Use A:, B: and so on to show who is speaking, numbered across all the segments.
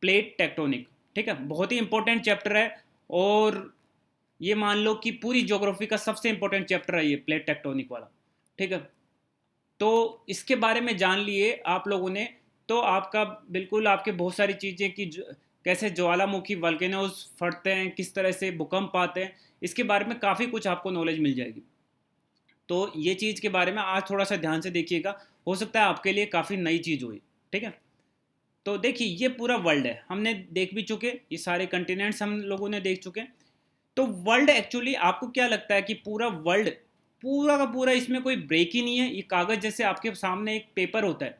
A: Plate tectonic. ठीक है, बहुत ही इंपॉर्टेंट चैप्टर है, और ये मान लो कि पूरी ज्योग्राफी का सबसे इंपॉर्टेंट चैप्टर है ये प्लेट टेक्टोनिक वाला। ठीक है, तो इसके बारे में जान लिए आप लोगों ने, तो आपका बिल्कुल आपके बहुत सारी चीज़ें कि कैसे ज्वालामुखी वल्केनोज फटते हैं, किस तरह से भूकंप आते हैं, इसके बारे में काफ़ी कुछ आपको नॉलेज मिल जाएगी। तो ये चीज़ के बारे में आज थोड़ा सा ध्यान से देखिएगा, हो सकता है आपके लिए काफ़ी नई चीज़ हुई। ठीक है, तो देखिए ये पूरा वर्ल्ड है, हमने देख भी चुके, ये सारे कंटिनेंट्स हम लोगों ने देख चुके। तो वर्ल्ड एक्चुअली आपको क्या लगता है कि पूरा वर्ल्ड पूरा का पूरा इसमें कोई ब्रेक ही नहीं है? ये कागज़ जैसे आपके सामने एक पेपर होता है,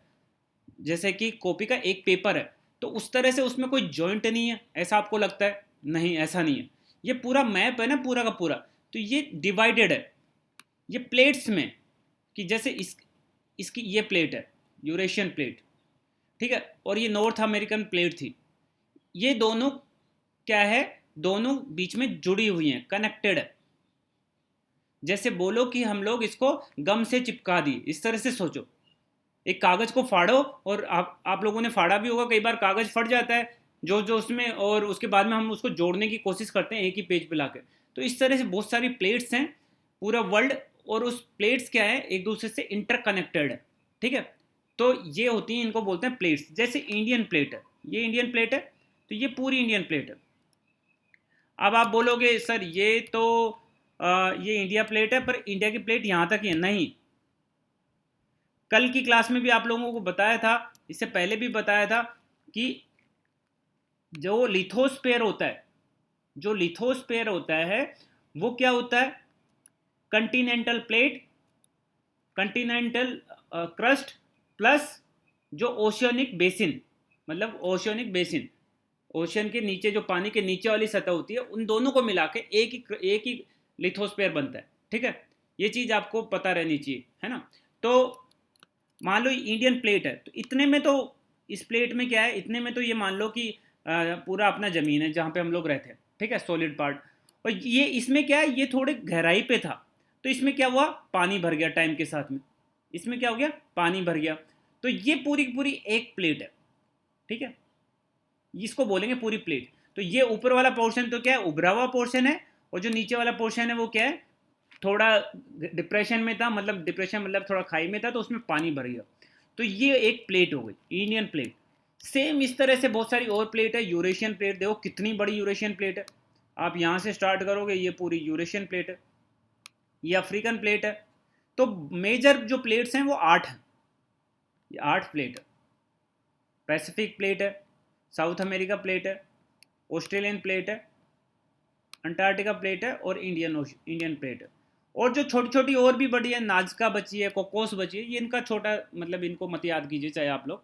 A: जैसे कि कॉपी का एक पेपर है, तो उस तरह से उसमें कोई जॉइंट नहीं है, ऐसा आपको लगता है? नहीं, ऐसा नहीं है। ये पूरा मैप है ना पूरा का पूरा, तो ये डिवाइडेड है ये प्लेट्स में, कि जैसे इसकी ये प्लेट है, यूरेशियन प्लेट। ठीक है, और ये नॉर्थ अमेरिकन प्लेट थी। ये दोनों क्या है, दोनों बीच में जुड़ी हुई हैं, कनेक्टेड है। जैसे बोलो कि हम लोग इसको गम से चिपका दी, इस तरह से सोचो। एक कागज को फाड़ो, और आप लोगों ने फाड़ा भी होगा, कई बार कागज फट जाता है जो जो उसमें, और उसके बाद में हम उसको जोड़ने की कोशिश करते हैं एक ही पेज पे लाकर। तो इस तरह से बहुत सारी प्लेट्स हैं पूरा वर्ल्ड, और उस प्लेट्स क्या है, एक दूसरे से इंटरकनेक्टेड है। ठीक है, तो ये होती हैं, इनको बोलते हैं प्लेट्स। जैसे इंडियन प्लेट है, ये इंडियन प्लेट है, तो ये पूरी इंडियन प्लेट है। अब आप बोलोगे सर ये तो ये इंडिया प्लेट है, पर इंडिया की प्लेट यहाँ तक ही है। नहीं, कल की क्लास में भी आप लोगों को बताया था, इससे पहले भी बताया था, कि जो लिथोस्फेयर होता है, जो लिथोस्फेयर होता है वो क्या होता है, Continental plate, Continental crust, plus जो ओशियनिक बेसिन, मतलब ओशियनिक बेसिन, ओशन के नीचे जो पानी के नीचे वाली सतह होती है, उन दोनों को मिला के एक ही लिथोस्फेयर बनता है। ठीक है, ये चीज़ आपको पता रहनी चाहिए, है ना। तो मान लो इंडियन प्लेट है, तो इतने में तो, इस प्लेट में क्या है, इतने में तो ये मान लो कि पूरा अपना ज़मीन है जहाँ पे हम लोग रहते हैं। ठीक है, सॉलिड पार्ट। और ये इसमें क्या है, ये थोड़े गहराई पे था, तो इसमें क्या हुआ, पानी भर गया टाइम के साथ में, इसमें क्या हो गया, पानी भर गया। तो ये पूरी पूरी एक प्लेट है। ठीक है, इसको बोलेंगे पूरी प्लेट। तो ये ऊपर वाला पोर्शन तो क्या है, उभरा हुआ पोर्शन है, और जो नीचे वाला पोर्शन है वो क्या है, थोड़ा डिप्रेशन में था, मतलब डिप्रेशन मतलब थोड़ा खाई में था, तो उसमें पानी भर गया। तो ये एक प्लेट हो गई, इंडियन प्लेट। सेम इस तरह से बहुत सारी और प्लेट है। यूरेशियन प्लेट देखो कितनी बड़ी यूरेशियन प्लेट है, आप यहाँ से स्टार्ट करोगे, ये पूरी यूरेशियन प्लेट है। ये अफ्रीकन प्लेट है। तो मेजर जो प्लेट्स हैं वो 8 हैं, ये 8 प्लेट है। पैसिफिक प्लेट है, साउथ अमेरिका प्लेट है, ऑस्ट्रेलियन प्लेट है, अंटार्कटिका प्लेट है, और इंडियन प्लेट है। और जो छोटी छोटी और भी बड़ी है, नाजका बची है, कोकोस बची है, ये इनका छोटा, मतलब इनको मत याद कीजिए चाहे आप लोग,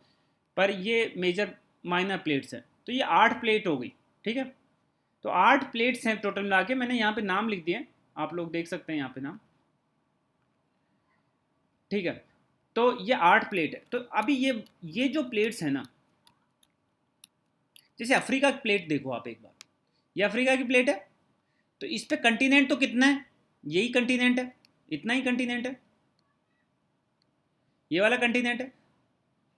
A: पर ये मेजर माइनर प्लेट्स हैं। तो ये 8 प्लेट हो गई। ठीक है, तो 8 प्लेट्स हैं टोटल मिला के, मैंने यहाँ पे नाम लिख दिए, आप लोग देख सकते हैं यहाँ पे नाम। ठीक है, तो ये 8 प्लेट है। तो अभी ये जो प्लेट्स है ना, जैसे अफ्रीका की प्लेट देखो आप एक बार, ये अफ्रीका की प्लेट है, तो इस पे कंटिनेंट तो कितना है, यही कंटिनेंट है, इतना ही कंटिनेंट है, ये वाला कंटिनेंट है।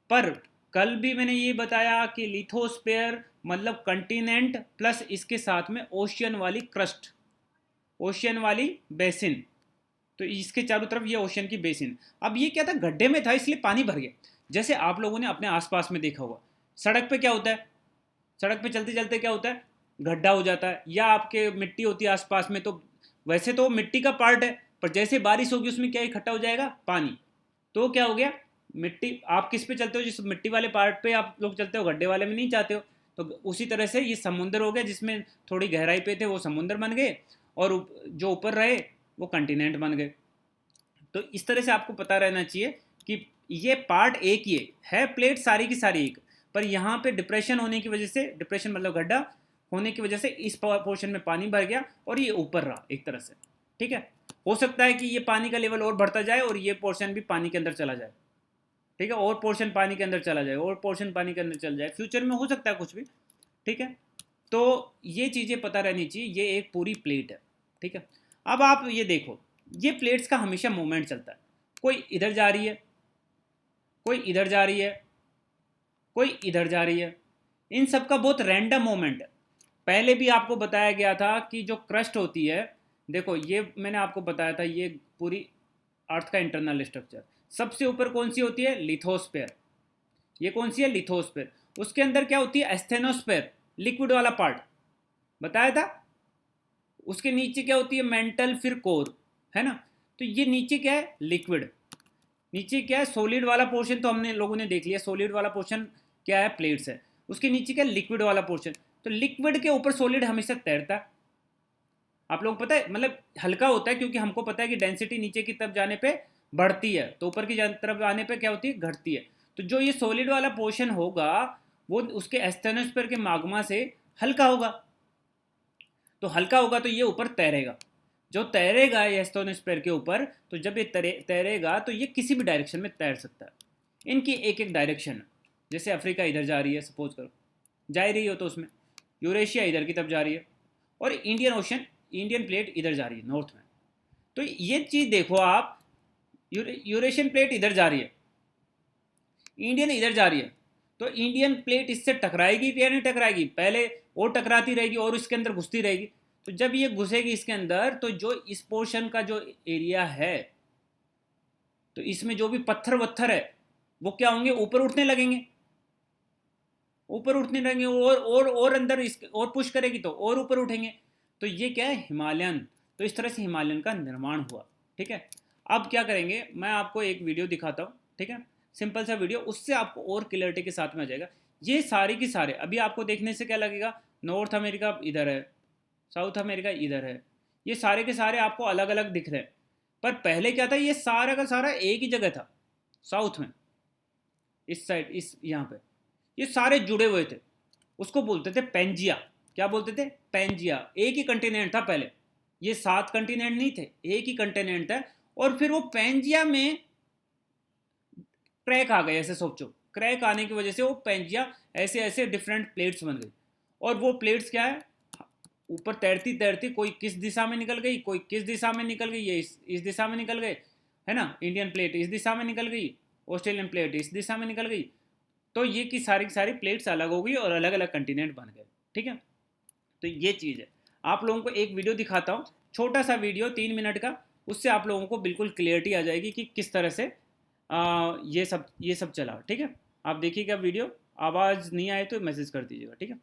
A: पर कल भी मैंने ये बताया कि लिथोस्फेयर मतलब कंटिनेंट प्लस इसके साथ में ओशियन वाली क्रस्ट, ओशियन वाली बेसिन। तो इसके चारों तरफ ये ओशियन की बेसिन। अब ये क्या था, गड्ढे में था इसलिए पानी भर गया। जैसे आप लोगों ने अपने आसपास में देखा होगा, सड़क पे क्या होता है, सड़क पे चलते चलते क्या होता है, गड्ढा हो जाता है, या आपके मिट्टी होती है आसपास में, तो वैसे तो मिट्टी का पार्ट है, पर जैसे बारिश होगी उसमें क्या इकट्ठा हो जाएगा, पानी। तो क्या हो गया, मिट्टी, आप किस पे चलते हो, जिस मिट्टी वाले पार्ट पे आप लोग चलते हो, गड्ढे वाले में नहीं जाते हो। तो उसी तरह से ये समुंदर हो गया, जिसमें थोड़ी गहराई पे थे वो समुंदर बन गए, और जो ऊपर रहे वो कंटिनेंट बन गए। तो इस तरह से आपको पता रहना चाहिए कि ये पार्ट एक ही है प्लेट सारी की सारी एक, पर यहाँ पे डिप्रेशन होने की वजह से, डिप्रेशन मतलब गड्ढा होने की वजह से इस पोर्शन में पानी भर गया और ये ऊपर रहा एक तरह से। ठीक है, हो सकता है कि ये पानी का लेवल और बढ़ता जाए और ये पोर्शन भी पानी के अंदर चला जाए। ठीक है, और पोर्शन पानी के अंदर चला जाए, और पोर्शन पानी के अंदर चल जाए, फ्यूचर में हो सकता है कुछ भी। ठीक है, तो ये चीज़ें पता रहनी चाहिए, ये एक पूरी प्लेट है। ठीक है, अब आप ये देखो, ये प्लेट्स का हमेशा मूवमेंट चलता है, कोई इधर जा रही है, कोई इधर जा रही है, कोई इधर जा रही है। इन सब का बहुत रैंडम मोमेंट है। पहले भी आपको बताया गया था कि जो क्रस्ट होती है, देखो ये मैंने आपको बताया था, ये पूरी अर्थ का इंटरनल स्ट्रक्चर, सबसे ऊपर कौन सी होती है, लिथोस्फेयर। ये कौन सी है, लिथोस्फेयर। उसके अंदर क्या होती है, एस्थेनोस्फेयर, लिक्विड वाला पार्ट बताया था। उसके नीचे क्या होती है, मेंटल, फिर कोर, है ना। तो ये नीचे क्या है, लिक्विड। नीचे क्या है, सॉलिड वाला पोर्शन तो हमने लोगों ने देख लिया, सॉलिड वाला पोर्शन क्या है, प्लेट्स है। उसके नीचे क्या, लिक्विड वाला पोर्शन। तो लिक्विड के ऊपर सॉलिड हमेशा तैरता है। आप लोगों को पता है, मतलब हल्का होता है, क्योंकि हमको पता है कि डेंसिटी नीचे की तरफ जाने पे बढ़ती है, तो ऊपर की तरफ आने पे क्या होती है, घटती है। तो जो ये सॉलिड वाला पोर्शन होगा वो उसके एस्थेनोस्फीयर के माग्मा से हल्का होगा। तो हल्का होगा तो ये ऊपर तैरेगा। जो तैरेगा ये एस्थेनोस्फीयर के ऊपर, तो जब ये तैरेगा तो ये किसी भी डायरेक्शन में तैर सकता है। इनकी एक एक डायरेक्शन है। जैसे अफ्रीका इधर जा रही है, सपोज करो, जा ही रही हो तो उसमें, यूरेशिया इधर की तरफ जा रही है, और इंडियन ओशन, इंडियन प्लेट इधर जा रही है नॉर्थ में। तो ये चीज़ देखो आप, यूरेशियन प्लेट इधर जा रही है, इंडियन इधर जा रही है, तो इंडियन प्लेट इससे टकराएगी या नहीं टकराएगी, पहले वो टकराती रहेगी और इसके अंदर घुसती रहेगी। तो जब ये घुसेगी इसके अंदर, तो जो इस पोर्शन का जो एरिया है, तो इसमें जो भी पत्थर वत्थर है वो क्या होंगे, ऊपर उठने लगेंगे, ऊपर उठने लगेंगे, और अंदर इस और पुश करेगी तो और ऊपर उठेंगे। तो ये क्या है, हिमालयन। तो इस तरह से हिमालयन का निर्माण हुआ। ठीक है, अब क्या करेंगे, मैं आपको एक वीडियो दिखाता हूँ, ठीक है, सिंपल सा वीडियो, उससे आपको और क्लियरिटी के साथ में आ जाएगा। ये सारे की सारे अभी आपको देखने से क्या लगेगा, नॉर्थ अमेरिका इधर है, साउथ अमेरिका इधर है, ये सारे के सारे आपको अलग अलग दिख रहे हैं। पर पहले क्या था, ये सारा का सारा एक ही जगह था, साउथ में, इस साइड, इस यहाँ पे ये सारे जुड़े हुए थे। उसको बोलते थे पेंजिया। क्या बोलते थे, पेंजिया। एक ही कंटिनेंट था पहले, ये 7 कंटिनेंट नहीं थे, एक ही कंटिनेंट था। और फिर वो पेंजिया में क्रैक आ गए, ऐसे सोचो, क्रैक आने की वजह से वो पेंजिया ऐसे ऐसे डिफरेंट प्लेट्स बन गई। और वो प्लेट्स क्या है, ऊपर तैरती तैरती कोई किस दिशा में निकल गई, कोई किस दिशा में निकल गई, ये इस दिशा में निकल गए, है ना, इंडियन प्लेट इस दिशा में निकल गई, ऑस्ट्रेलियन प्लेट इस दिशा में निकल गई। तो ये की सारी प्लेट्स अलग हो गई और अलग अलग कंटिनेंट बन गए। ठीक है, तो ये चीज़ है। आप लोगों को एक वीडियो दिखाता हूँ, छोटा सा वीडियो 3 मिनट का, उससे आप लोगों को बिल्कुल क्लियरिटी आ जाएगी कि किस तरह से ये सब चला। ठीक है, आप देखिएगा वीडियो, आवाज़ नहीं आए तो मैसेज कर दीजिएगा। ठीक है,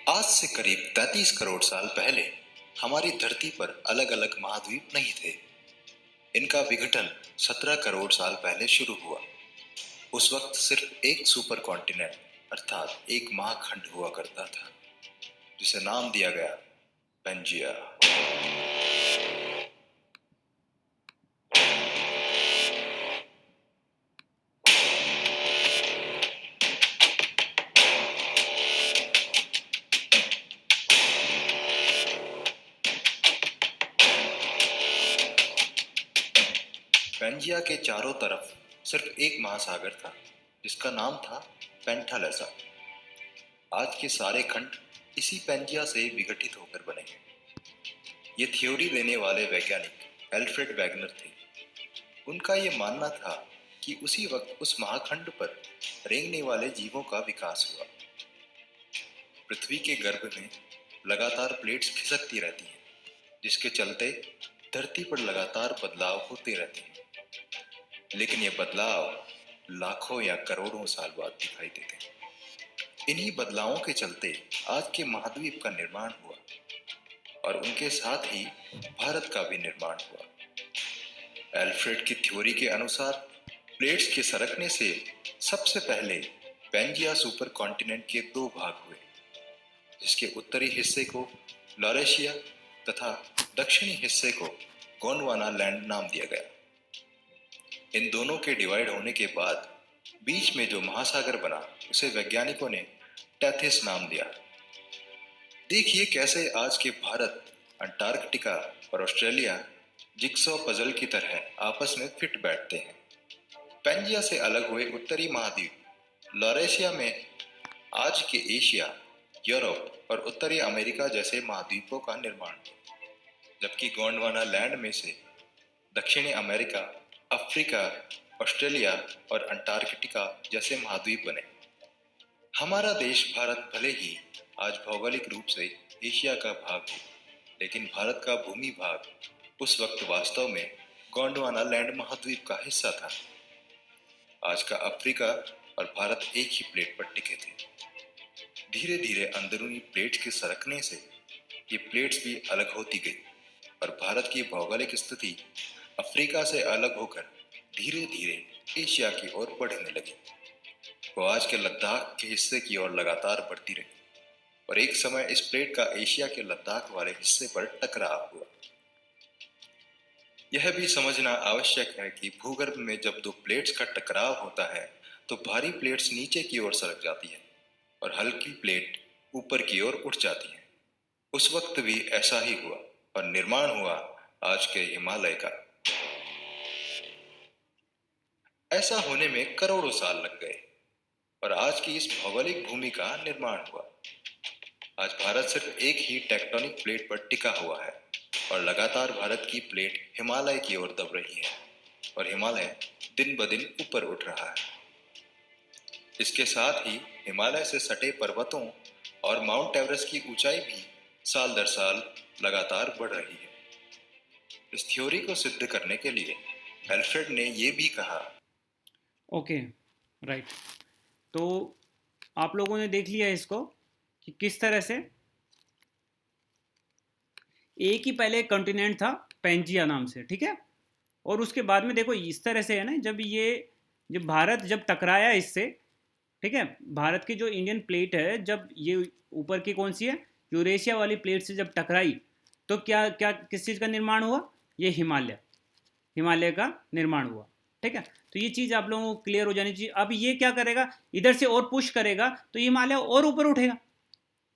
B: आज से करीब 33 करोड़ साल पहले हमारी धरती पर अलग अलग महाद्वीप नहीं थे। इनका विघटन 17 करोड़ साल पहले शुरू हुआ। उस वक्त सिर्फ एक सुपर कॉन्टिनेंट अर्थात एक महाखंड हुआ करता था, जिसे नाम दिया गया पेंजिया। पेंजिया के चारों तरफ सिर्फ एक महासागर था, जिसका नाम था पेंटालेसा। आज के सारे खंड इसी पेंजिया से विघटित होकर बने हैं। ये थ्योरी देने वाले वैज्ञानिक एल्फ्रेड वैगनर थे। उनका ये मानना था कि उसी वक्त उस महाखंड पर रेंगने वाले जीवों का विकास हुआ। पृथ्वी के गर्भ में लगातार प्लेट्स खिसकती रहती हैं, जिसके चलते धरती पर लगातार बदलाव होते रहते हैं। लेकिन ये बदलाव लाखों या करोड़ों साल बाद दिखाई देते हैं। इन्हीं बदलावों के चलते आज के महाद्वीप का निर्माण हुआ और उनके साथ ही भारत का भी निर्माण हुआ। एल्फ्रेड की थ्योरी के अनुसार प्लेट्स के सरकने से सबसे पहले पेंजिया सुपर कॉन्टिनेंट के 2 भाग हुए, जिसके उत्तरी हिस्से को लॉरेशिया तथा दक्षिणी हिस्से को गोंडवाना लैंड नाम दिया गया। इन दोनों के डिवाइड होने के बाद बीच में जो महासागर बना, उसे वैज्ञानिकों ने टेथिस नाम दिया। देखिए कैसे आज के भारत, अंटार्कटिका और ऑस्ट्रेलिया जिक्सॉ पजल की तरह आपस में फिट बैठते हैं। पेंजिया से अलग हुए उत्तरी महाद्वीप लॉरेशिया में आज के एशिया, यूरोप और उत्तरी अमेरिका जैसे महाद्वीपों का निर्माण हुआ, जबकि गोंडवाना लैंड में से दक्षिणी अमेरिका, अफ्रीका, ऑस्ट्रेलिया और अंटार्कटिका जैसे महाद्वीप बने। हमारा देश भारत भले ही आज भौगोलिक रूप से एशिया का भाग हो, लेकिन भारत का भूमि भाग उस वक्त वास्तव में गोंडवाना लैंड महाद्वीप का हिस्सा था। आज का अफ्रीका और भारत एक ही प्लेट पर टिके थे। धीरे धीरे अंदरूनी प्लेट्स के सरकने से ये प्लेट्स भी अलग होती गई और भारत की भौगोलिक स्थिति अफ्रीका से अलग होकर धीरे धीरे एशिया की ओर बढ़ने लगी। वो आज के लद्दाख के हिस्से की ओर लगातार बढ़ती रही और एक समय इस प्लेट का एशिया के लद्दाख वाले हिस्से पर टकराव हुआ। यह भी समझना आवश्यक है कि भूगर्भ में जब दो प्लेट्स का टकराव होता है तो भारी प्लेट्स नीचे की ओर सरक जाती है और हल्की प्लेट ऊपर की ओर उठ जाती है। उस वक्त भी ऐसा ही हुआ और निर्माण हुआ आज के हिमालय का। ऐसा होने में करोड़ों साल लग गए और आज की इस भौगोलिक भूमि का निर्माण हुआ। आज भारत सिर्फ एक ही टेक्टोनिक प्लेट पर टिका हुआ है और लगातार भारत की प्लेट हिमालय की ओर दब रही है और हिमालय दिन ब दिन ऊपर उठ रहा है। इसके साथ ही हिमालय से सटे पर्वतों और माउंट एवरेस्ट की ऊंचाई भी साल दर साल लगातार बढ़ रही है। इस थ्योरी को सिद्ध करने के लिए एल्फ्रेड ने ये भी कहा।
A: Okay, right. तो आप लोगों ने देख लिया इसको कि किस तरह से एक ही पहले कॉन्टिनेंट था पेंजिया नाम से, ठीक है। और उसके बाद में देखो इस तरह से है ना, जब भारत जब टकराया इससे, ठीक है, भारत की जो इंडियन प्लेट है जब ये ऊपर की कौन सी है, यूरेशिया वाली प्लेट से जब टकराई तो क्या क्या किस चीज़ का निर्माण हुआ, ये हिमालय का निर्माण हुआ, ठीक है। तो ये चीज़ आप लोगों को क्लियर हो जानी चाहिए। अब ये क्या करेगा, इधर से और पुश करेगा तो हिमालय और ऊपर उठेगा,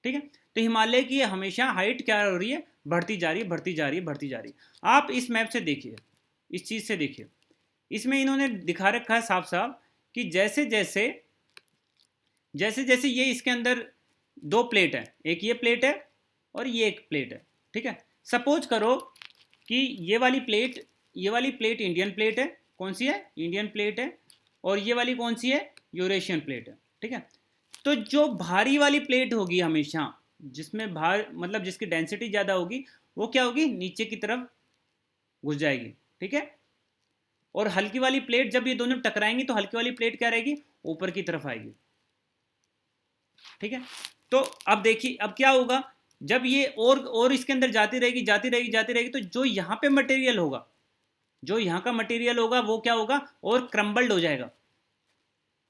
A: ठीक है। तो हिमालय की हमेशा हाइट क्या हो रही है, बढ़ती जा रही है, बढ़ती जा रही है, बढ़ती जा रही है। आप इस मैप से देखिए, इस चीज़ से देखिए, इसमें इन्होंने दिखा रखा है साफ साफ कि जैसे जैसे ये इसके अंदर दो प्लेट है, एक ये प्लेट है और ये एक प्लेट है, ठीक है। सपोज करो कि ये वाली प्लेट इंडियन प्लेट है, कौन सी है, इंडियन प्लेट है, और ये वाली कौन सी है, यूरेशियन प्लेट है, ठीक है। तो जो भारी वाली प्लेट होगी हमेशा, जिसमें भार मतलब जिसकी डेंसिटी ज़्यादा होगी, वो क्या होगी, नीचे की तरफ घुस जाएगी, ठीक है। और हल्की वाली प्लेट जब ये दोनों टकराएंगी तो हल्की वाली प्लेट क्या रहेगी, ऊपर की तरफ आएगी, ठीक है। तो अब देखिए अब क्या होगा, जब ये और इसके अंदर जाती रहेगी तो जो यहाँ पे मटेरियल होगा, जो यहाँ का मटेरियल होगा वो क्या होगा, और क्रम्बल्ड हो जाएगा,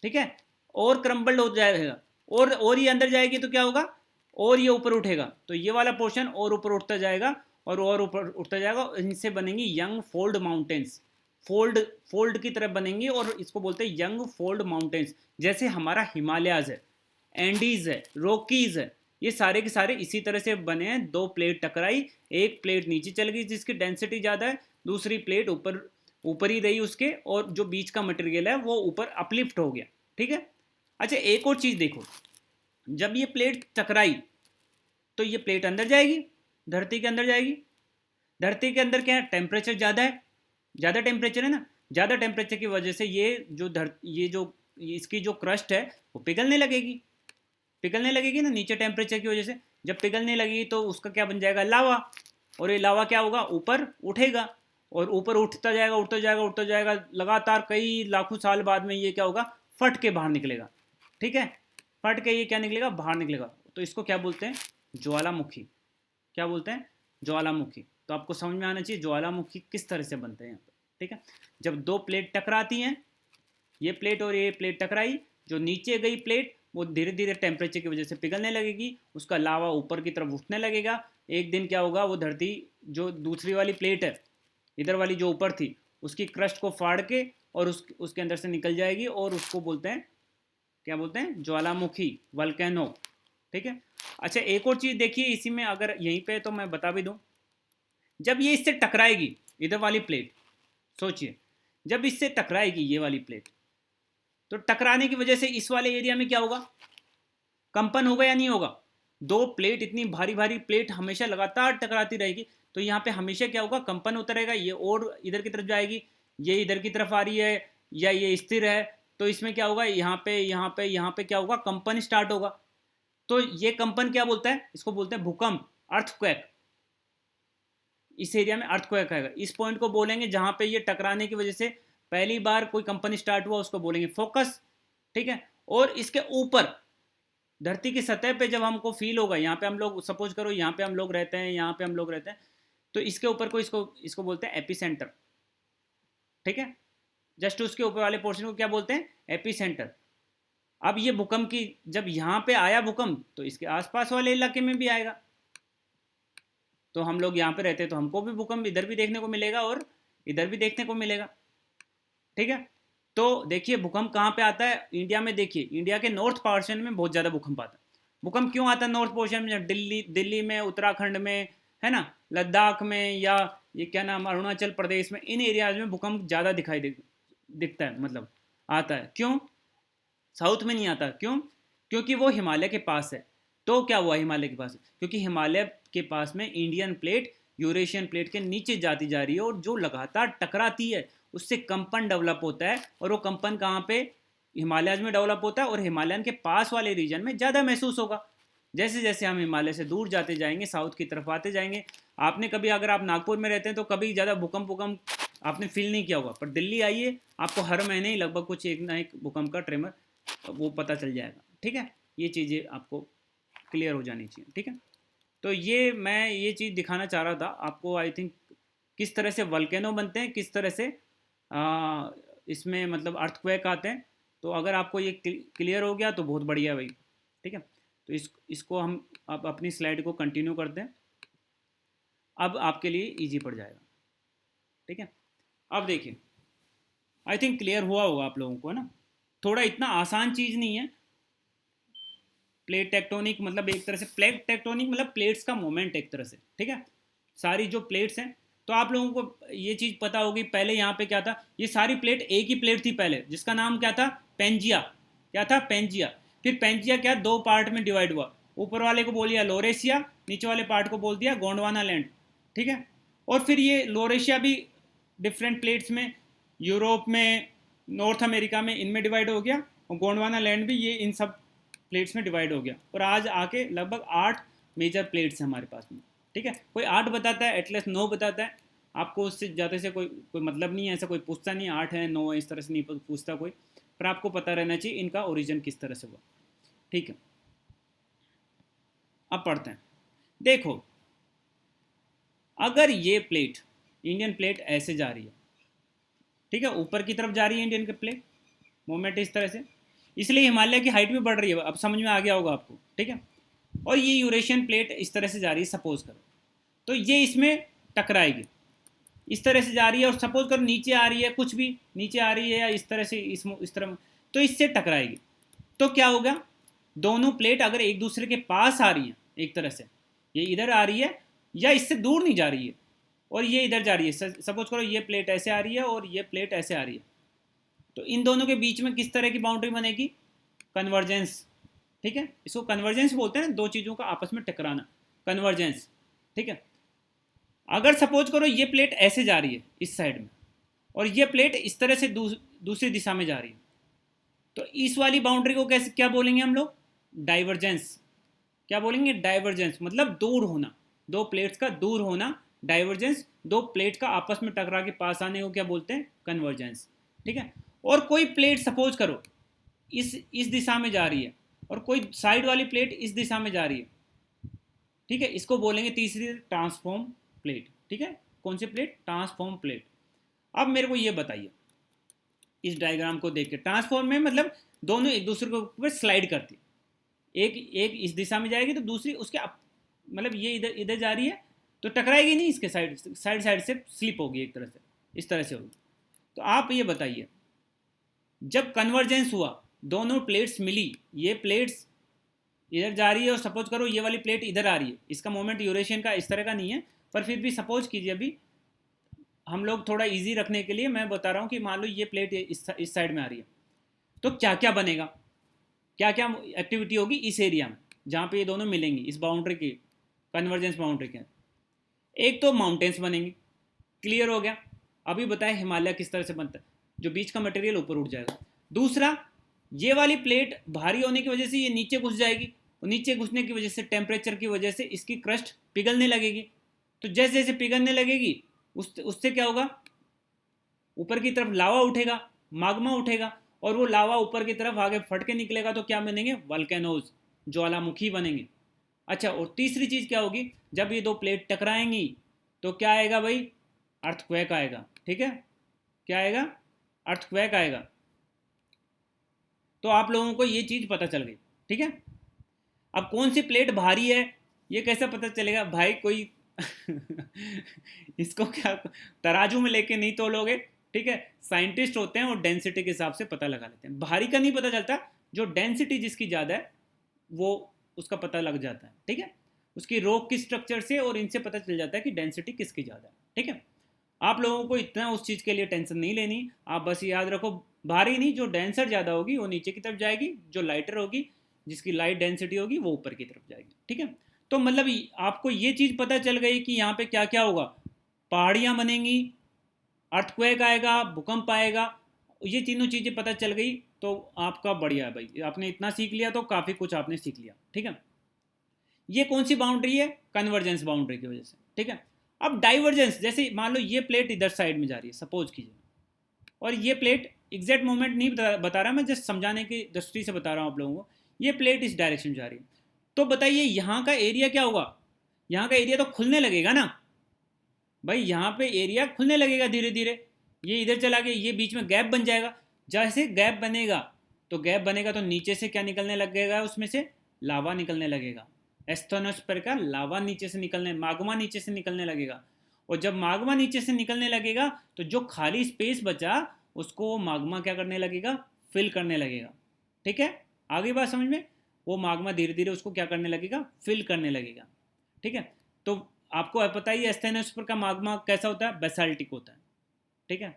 A: ठीक है, और क्रम्बल्ड हो जाएगा, और ये अंदर जाएगी तो क्या होगा, और ये ऊपर उठेगा, तो ये वाला पोर्शन और ऊपर उठता जाएगा और ऊपर उठता जाएगा। इनसे बनेंगी यंग फोल्ड माउंटेन्स, फोल्ड की तरह बनेंगी और इसको बोलते हैं यंग फोल्ड माउंटेन्स। जैसे हमारा हिमालयाज है, एंडीज है, रॉकीज है, ये सारे के सारे इसी तरह से बने हैं। दो प्लेट टकराई, एक प्लेट नीचे चल गई जिसकी डेंसिटी ज़्यादा है, दूसरी प्लेट ऊपर ही रही उसके, और जो बीच का मटेरियल है वो ऊपर अपलिफ्ट हो गया, ठीक है। अच्छा एक और चीज़ देखो, जब ये प्लेट टकराई तो ये प्लेट अंदर जाएगी, धरती के अंदर जाएगी। धरती के अंदर क्या है, टेम्परेचर ज़्यादा है, ज़्यादा टेम्परेचर है ना, ज़्यादा टेम्परेचर की वजह से इसकी जो क्रस्ट है वो पिघलने लगेगी ना, नीचे टेम्परेचर की वजह से। जब पिघलने लगेगी तो उसका क्या बन जाएगा, लावा, और ये लावा क्या होगा, ऊपर उठेगा और ऊपर उठता जाएगा लगातार कई लाखों साल बाद में ये क्या होगा, फट के बाहर निकलेगा, ठीक है। फट के ये क्या निकलेगा, बाहर निकलेगा। तो इसको क्या बोलते हैं, ज्वालामुखी। क्या बोलते हैं, ज्वालामुखी। तो आपको समझ में आना चाहिए ज्वालामुखी किस तरह से बनते हैं यहाँ पर, ठीक है। जब दो प्लेट टकराती हैं, ये प्लेट और ये प्लेट टकराई, जो नीचे गई प्लेट वो धीरे धीरे टेम्परेचर की वजह से पिघलने लगेगी, उसका लावा ऊपर की तरफ उठने लगेगा। एक दिन क्या होगा, वो धरती जो दूसरी वाली प्लेट है, इधर वाली जो ऊपर थी, उसकी क्रस्ट को फाड़ के और उसके अंदर से निकल जाएगी, और उसको बोलते हैं, क्या बोलते हैं, ज्वालामुखी, वल्केनो, ठीक है। अच्छा एक और चीज़ देखिए इसी में, अगर यहीं पे तो मैं बता भी दूं, जब ये इससे टकराएगी इधर वाली प्लेट, सोचिए जब इससे टकराएगी ये वाली प्लेट, तो टकराने की वजह से इस वाले एरिया में क्या होगा, कंपन होगा या नहीं होगा। दो प्लेट, इतनी भारी भारी प्लेट हमेशा लगातार टकराती रहेगी, तो यहाँ पे हमेशा क्या होगा, कंपन होता रहेगा। ये और इधर की तरफ जाएगी, ये इधर की तरफ आ रही है या ये स्थिर है, तो इसमें क्या होगा, यहाँ पे यहाँ पे यहाँ पे क्या होगा, कंपन स्टार्ट होगा। तो ये कंपन क्या बोलता है, इसको बोलते हैं भूकंप, अर्थक्वेक। इस एरिया में अर्थक्वेक आएगा। इस पॉइंट को बोलेंगे जहाँ पे ये टकराने की वजह से पहली बार कोई कंपन स्टार्ट हुआ, उसको बोलेंगे फोकस, ठीक है। और इसके ऊपर धरती की सतह पे जब हमको फील होगा, यहाँ पे हम लोग सपोज करो यहाँ पे हम लोग रहते हैं, यहाँ पे हम लोग रहते हैं, तो इसके ऊपर को इसको इसको बोलते हैं एपिसेंटर, ठीक है। जस्ट उसके ऊपर वाले पोर्शन को क्या बोलते हैं, एपिसेंटर। अब ये भूकंप की जब यहाँ पे आया भूकंप, तो इसके आसपास वाले इलाके में भी आएगा। तो हम लोग यहाँ पे रहते हैं तो हमको भी भूकंप इधर भी देखने को मिलेगा और इधर भी देखने को मिलेगा, ठीक है। तो देखिए भूकंप कहाँ पे आता है, इंडिया में। देखिए इंडिया के नॉर्थ पोर्शन में बहुत ज़्यादा भूकंप आता है। भूकंप क्यों आता है नॉर्थ पोर्शन में, दिल्ली में, उत्तराखंड में, है ना, लद्दाख में, या ये क्या नाम, अरुणाचल प्रदेश में, इन एरियाज में भूकंप ज़्यादा दिखता है, मतलब आता है। क्यों साउथ में नहीं आता, क्यों, क्योंकि वो हिमालय के पास है। तो क्या हुआ हिमालय के पास, क्योंकि हिमालय के पास में इंडियन प्लेट यूरेशियन प्लेट के नीचे जाती जा रही है, और जो लगातार टकराती है उससे कंपन डेवलप होता है, और वो कंपन कहाँ पे, हिमालय में डेवलप होता है, और हिमालयन के पास वाले रीजन में ज़्यादा महसूस होगा। जैसे जैसे हम हिमालय से दूर जाते जाएंगे, साउथ की तरफ आते जाएंगे, आपने कभी, अगर आप नागपुर में रहते हैं तो कभी ज़्यादा भूकंप आपने फील नहीं किया होगा, पर दिल्ली आइए, आपको हर महीने ही लगभग कुछ एक ना एक भूकंप का ट्रेमर वो पता चल जाएगा, ठीक है। ये चीज़ें आपको क्लियर हो जानी चाहिए, ठीक है। तो ये मैं ये चीज़ दिखाना चाह रहा था आपको, आई थिंक किस तरह से वल्केनो बनते हैं, किस तरह से इसमें मतलब अर्थक्वेक आते हैं। तो अगर आपको ये क्लियर हो गया तो बहुत बढ़िया भाई, ठीक है। तो इसको हम अब अपनी स्लाइड को कंटिन्यू करते हैं, अब आपके लिए इजी पड़ जाएगा, ठीक है। अब देखिए, आई थिंक क्लियर हुआ होगा आप लोगों को, है ना। थोड़ा इतना आसान चीज़ नहीं है। प्लेट टेक्टोनिक मतलब एक तरह से, प्लेट टेक्टोनिक मतलब प्लेट्स का मोमेंट एक तरह से, ठीक है। सारी जो प्लेट्स हैं, तो आप लोगों को ये चीज़ पता होगी, पहले यहाँ पे क्या था, ये सारी प्लेट एक ही प्लेट थी पहले, जिसका नाम क्या था, पेंजिया। क्या था, पेंजिया। फिर पेंजिया क्या, दो पार्ट में डिवाइड हुआ, ऊपर वाले को बोल दिया लोरेशिया, नीचे वाले पार्ट को बोल दिया गोंडवाना लैंड, ठीक है। और फिर ये लोरेशिया भी डिफरेंट प्लेट्स में, यूरोप में, नॉर्थ अमेरिका में, इनमें डिवाइड हो गया, और गोंडवाना लैंड भी ये इन सब प्लेट्स में डिवाइड हो गया, और आज आके लगभग 8 मेजर प्लेट्स हैं हमारे पास में, ठीक है। कोई 8 बताता है, एटलीस्ट 9 बताता है, आपको उससे ज़्यादा से कोई मतलब नहीं है, ऐसा कोई पूछता नहीं 8 है 9 है, इस तरह से नहीं पूछता कोई, पर आपको पता रहना चाहिए इनका ओरिजिन किस तरह से हुआ, ठीक है। अब पढ़ते हैं। देखो अगर ये प्लेट, इंडियन प्लेट ऐसे जा रही है, ठीक है, ऊपर की तरफ जा रही है इंडियन की प्लेट, मोमेंट इस तरह से, इसलिए हिमालय की हाइट भी बढ़ रही है, अब समझ में आ गया होगा आपको, ठीक है। और ये यूरेशियन प्लेट इस तरह से जा रही है, सपोज करो, तो ये इसमें टकराएगी, इस तरह से जा रही है, और सपोज करो नीचे आ रही है, कुछ भी नीचे आ रही है, या इस तरह से इस तरह, तो इससे टकराएगी। तो क्या होगा, दोनों प्लेट अगर एक दूसरे के पास आ रही हैं, एक तरह से ये इधर आ रही है, या इससे दूर नहीं जा रही है, और ये इधर जा रही है, सपोज करो ये प्लेट ऐसे आ रही है और ये प्लेट ऐसे आ रही है, तो इन दोनों के बीच में किस तरह की बाउंड्री बनेगी, कन्वर्जेंस, ठीक है। इसको कन्वर्जेंस बोलते हैं ना, दो चीज़ों का आपस में टकराना, कन्वर्जेंस, ठीक है। अगर सपोज करो ये प्लेट ऐसे जा रही है इस साइड में, और ये प्लेट इस तरह से दूसरी दिशा में जा रही है, तो इस वाली बाउंड्री को कैसे क्या बोलेंगे हम लोग, डाइवर्जेंस। क्या बोलेंगे, डाइवर्जेंस, मतलब दूर होना, दो प्लेट्स का दूर होना, डाइवर्जेंस। दो प्लेट का आपस में टकरा के पास आने को क्या बोलते हैं, कन्वर्जेंस, ठीक है। और कोई प्लेट सपोज करो इस दिशा में जा रही है, और कोई साइड वाली प्लेट इस दिशा में जा रही है, ठीक है, इसको बोलेंगे तीसरी ट्रांसफॉर्म प्लेट, ठीक है। कौन सी प्लेट, ट्रांसफॉर्म प्लेट। अब मेरे को ये बताइए, इस डायग्राम को देख के, ट्रांसफॉर्म में मतलब दोनों एक दूसरे के ऊपर स्लाइड करती, एक इस दिशा में जाएगी तो दूसरी उसके मतलब ये इधर इधर जा रही है, तो टकराएगी नहीं, इसके साइड से स्लिप होगी, एक तरह से इस तरह से होगी। तो आप ये बताइए, जब कन्वर्जेंस हुआ, दोनों प्लेट्स मिली, ये प्लेट्स इधर जा रही है, और सपोज करो ये वाली प्लेट इधर आ रही है, इसका मोमेंट यूरेशियन का इस तरह का नहीं है, पर फिर भी सपोज कीजिए अभी हम लोग थोड़ा इजी रखने के लिए मैं बता रहा हूँ कि मान लो ये प्लेट इस साइड में आ रही है, तो क्या क्या बनेगा, क्या क्या एक्टिविटी होगी इस एरिया में जहाँ पे ये दोनों मिलेंगी, इस बाउंड्री की, कन्वर्जेंस बाउंड्री के। एक तो माउंटेन्स बनेंगे, क्लियर हो गया। अभी बताया हिमालय किस तरह से बनता है, जो बीच का मटेरियल ऊपर उठ जाएगा। दूसरा, ये वाली प्लेट भारी होने की वजह से ये नीचे घुस जाएगी, और नीचे घुसने की वजह से टेम्परेचर की वजह से इसकी क्रस्ट पिघलने लगेगी। तो जैसे जैसे पिघलने लगेगी उससे क्या होगा, ऊपर की तरफ लावा उठेगा, माग्मा उठेगा, और वो लावा ऊपर की तरफ आगे फट के निकलेगा, तो क्या बनेंगे, वल्केनोज, ज्वालामुखी बनेंगे। अच्छा, और तीसरी चीज़ क्या होगी, जब ये दो प्लेट टकराएंगी तो क्या आएगा भाई, अर्थक्वेक आएगा। ठीक है, क्या आएगा, अर्थक्वेक आएगा। तो आप लोगों को ये चीज़ पता चल गई। ठीक है, अब कौन सी प्लेट भारी है ये कैसे पता चलेगा भाई, कोई इसको क्या तराजू में लेके नहीं तोलोगे। ठीक है, साइंटिस्ट होते हैं और डेंसिटी के हिसाब से पता लगा लेते हैं। भारी का नहीं पता चलता, जो डेंसिटी जिसकी ज़्यादा है वो उसका पता लग जाता है। ठीक है, उसकी रॉक की स्ट्रक्चर से और इनसे पता चल जाता है कि डेंसिटी किसकी ज़्यादा है। ठीक है, आप लोगों को इतना उस चीज़ के लिए टेंशन नहीं लेनी। आप बस याद रखो, भारी नहीं, जो डेंसर ज़्यादा होगी वो नीचे की तरफ जाएगी, जो लाइटर होगी, जिसकी लाइट डेंसिटी होगी, वो ऊपर की तरफ जाएगी। ठीक है, तो मतलब आपको ये चीज़ पता चल गई कि यहाँ पे क्या क्या होगा, पहाड़ियाँ बनेंगी, अर्थक्वेक आएगा, भूकंप आएगा, ये तीनों चीज़ें पता चल गई तो आपका बढ़िया है भाई, आपने इतना सीख लिया तो काफ़ी कुछ आपने सीख लिया। ठीक है, ये कौन सी बाउंड्री है, कन्वर्जेंस बाउंड्री की वजह से। ठीक है, अब डाइवर्जेंस, जैसे मान लो ये प्लेट इधर साइड में जा रही है, सपोज कीजिए, और ये प्लेट एग्जैक्ट मोमेंट नहीं बता रहा, मैं जस्ट समझाने की दृष्टि से बता रहा हूँ आप लोगों को। ये प्लेट इस डायरेक्शन में जा रही है, तो बताइए यहाँ का एरिया क्या होगा, यहाँ का एरिया तो खुलने लगेगा ना भाई, यहाँ पे एरिया खुलने लगेगा धीरे धीरे। ये इधर चला गया, ये बीच में गैप बन जाएगा। जैसे गैप बनेगा तो नीचे से क्या निकलने लगेगा, उसमें से लावा निकलने लगेगा। एस्थेनोस्फीयर का लावा नीचे से निकलने, माग्मा नीचे से निकलने लगेगा। और जब माग्मा नीचे से निकलने लगेगा तो जो खाली स्पेस बचा उसको वो माग्मा क्या करने लगेगा, फिल करने लगेगा। ठीक है, आगे बात समझ में, वो माग्मा धीरे धीरे उसको क्या करने लगेगा, फिल करने लगेगा। ठीक है, तो आपको पता ही है एस्थेनोस्फीयर का माग्मा कैसा होता है, बेसाल्टिक होता है। ठीक है,